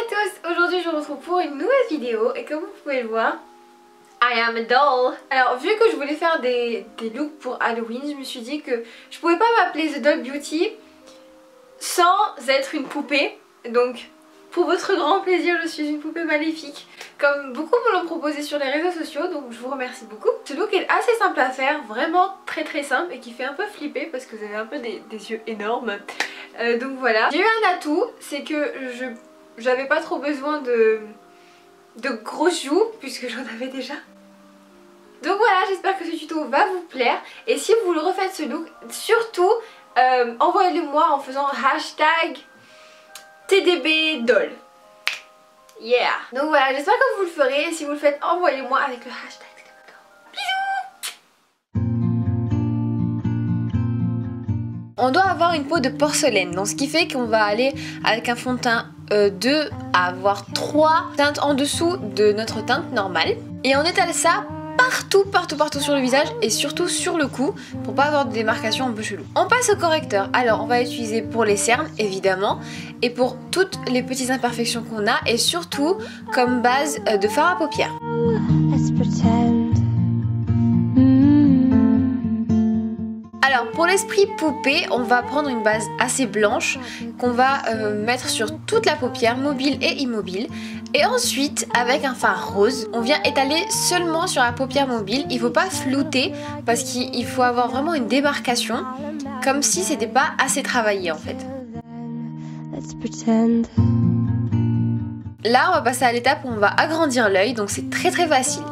à tous, aujourd'hui je vous retrouve pour une nouvelle vidéo et comme vous pouvez le voir, I am a doll. Alors vu que je voulais faire des looks pour Halloween, je me suis dit que je pouvais pas m'appeler The Doll Beauty sans être une poupée. Donc pour votre grand plaisir, je suis une poupée maléfique, comme beaucoup me l'ont proposé sur les réseaux sociaux, donc je vous remercie beaucoup. Ce look est assez simple à faire, vraiment très simple et qui fait un peu flipper parce que vous avez un peu des yeux énormes. Donc voilà. J'ai eu un atout, c'est que j'avais pas trop besoin de grosses joues puisque j'en avais déjà. Donc voilà, j'espère que ce tuto va vous plaire et si vous le refaites ce look, surtout envoyez-le moi en faisant hashtag TDBdoll. Yeah. Donc voilà, j'espère que vous le ferez et si vous le faites, envoyez-moi avec le hashtag TDBdoll. Bisous. On doit avoir une peau de porcelaine, donc ce qui fait qu'on va aller avec un fond de teint 2 à voire 3 teintes en dessous de notre teinte normale. Et on étale ça partout sur le visage et surtout sur le cou pour pas avoir de démarcation un peu chelou. On passe au correcteur. Alors on va utiliser pour les cernes évidemment et pour toutes les petites imperfections qu'on a et surtout comme base de fard à paupières. Alors pour l'esprit poupée, on va prendre une base assez blanche qu'on va mettre sur toute la paupière, mobile et immobile. Et ensuite, avec un fard rose, on vient étaler seulement sur la paupière mobile. Il ne faut pas flouter parce qu'il faut avoir vraiment une démarcation, comme si c'était pas assez travaillé en fait. Là, on va passer à l'étape où on va agrandir l'œil, donc c'est très facile.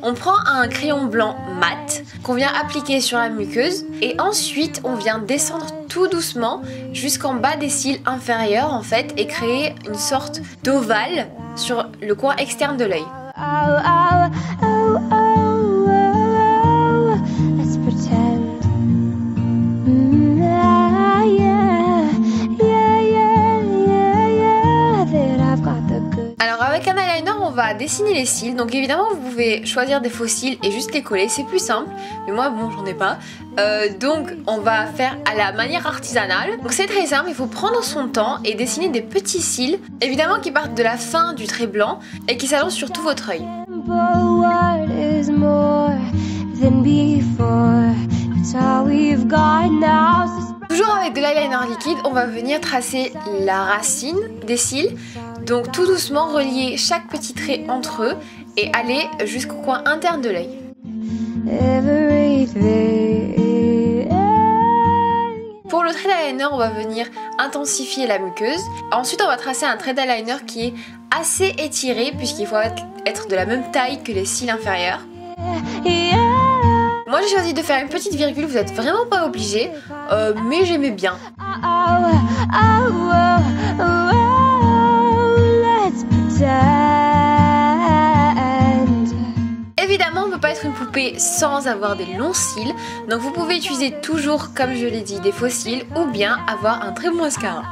On prend un crayon blanc mat qu'on vient appliquer sur la muqueuse et ensuite on vient descendre tout doucement jusqu'en bas des cils inférieurs en fait et créer une sorte d'ovale sur le coin externe de l'œil. Alors avec un eyeliner on va dessiner les cils, donc évidemment vous pouvez choisir des faux cils et juste les coller, c'est plus simple, mais moi bon j'en ai pas, donc on va faire à la manière artisanale. Donc c'est très simple, il faut prendre son temps et dessiner des petits cils, évidemment qui partent de la fin du trait blanc et qui s'allongent sur tout votre œil. Toujours avec de l'eyeliner liquide, on va venir tracer la racine des cils. Donc tout doucement relier chaque petit trait entre eux et aller jusqu'au coin interne de l'œil. Pour le trait d'eyeliner, on va venir intensifier la muqueuse. Ensuite, on va tracer un trait d'eyeliner qui est assez étiré puisqu'il faut être de la même taille que les cils inférieurs. Moi j'ai choisi de faire une petite virgule, vous n'êtes vraiment pas obligé, mais j'aimais bien. Évidemment on ne peut pas être une poupée sans avoir des longs cils, donc vous pouvez utiliser toujours comme je l'ai dit des faux cils ou bien avoir un très bon mascara.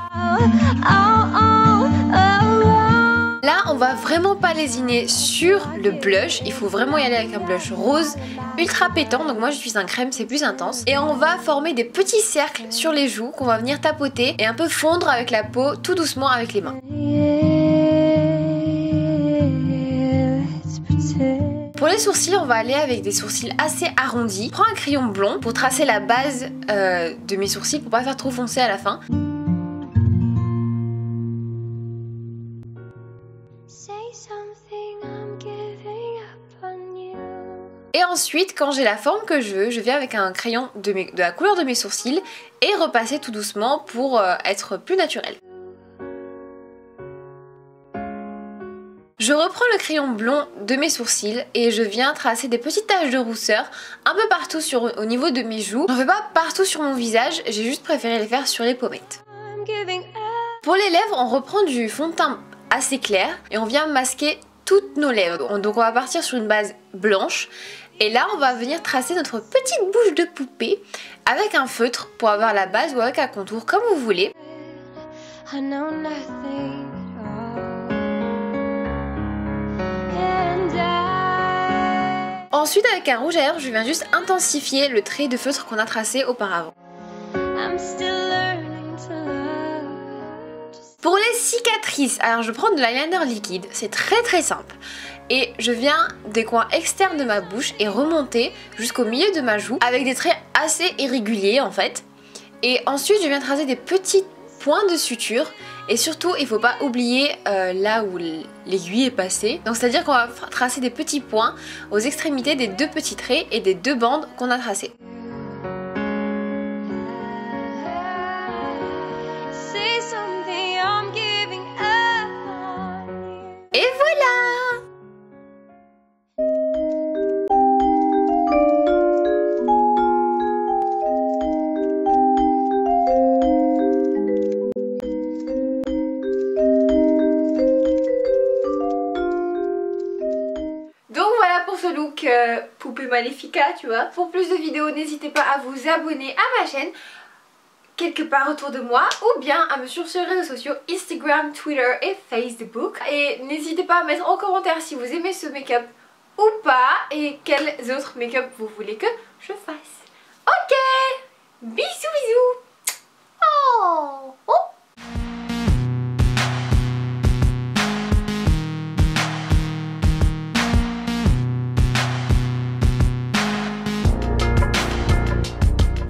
Là on va vraiment pas lésiner sur le blush, il faut vraiment y aller avec un blush rose ultra pétant, donc moi j'utilise un crème, c'est plus intense. Et on va former des petits cercles sur les joues qu'on va venir tapoter et un peu fondre avec la peau tout doucement avec les mains. Pour les sourcils, on va aller avec des sourcils assez arrondis. Je prends un crayon blond pour tracer la base de mes sourcils pour pas faire trop foncé à la fin. Et ensuite, quand j'ai la forme que je veux, je viens avec un crayon de la couleur de mes sourcils et repasser tout doucement pour être plus naturel. Je reprends le crayon blond de mes sourcils et je viens tracer des petites taches de rousseur un peu partout au niveau de mes joues. J'en fais pas partout sur mon visage, j'ai juste préféré les faire sur les pommettes. Pour les lèvres, on reprend du fond de teint assez clair et on vient masquer toutes nos lèvres. Donc on va partir sur une base blanche et là on va venir tracer notre petite bouche de poupée avec un feutre pour avoir la base ou avec un contour comme vous voulez. Ensuite avec un rouge à lèvres, je viens juste intensifier le trait de feutre qu'on a tracé auparavant. Pour les cicatrices, alors je prends de l'eyeliner liquide, c'est très simple. Et je viens des coins externes de ma bouche et remonter jusqu'au milieu de ma joue avec des traits assez irréguliers en fait. Et ensuite je viens tracer des petits points de suture. Et surtout il faut pas oublier là où l'aiguille est passée. Donc c'est à dire qu'on va tracer des petits points aux extrémités des deux petits traits et des deux bandes qu'on a tracées. Et voilà! Donc voilà pour ce look poupée Maléfica, tu vois. Pour plus de vidéos, n'hésitez pas à vous abonner à ma chaîne quelque part autour de moi ou bien à me suivre sur les réseaux sociaux Instagram, Twitter et Facebook. Et n'hésitez pas à mettre en commentaire si vous aimez ce make-up ou pas et quels autres make-up vous voulez que je fasse. Ok, bisous bisous. Oh.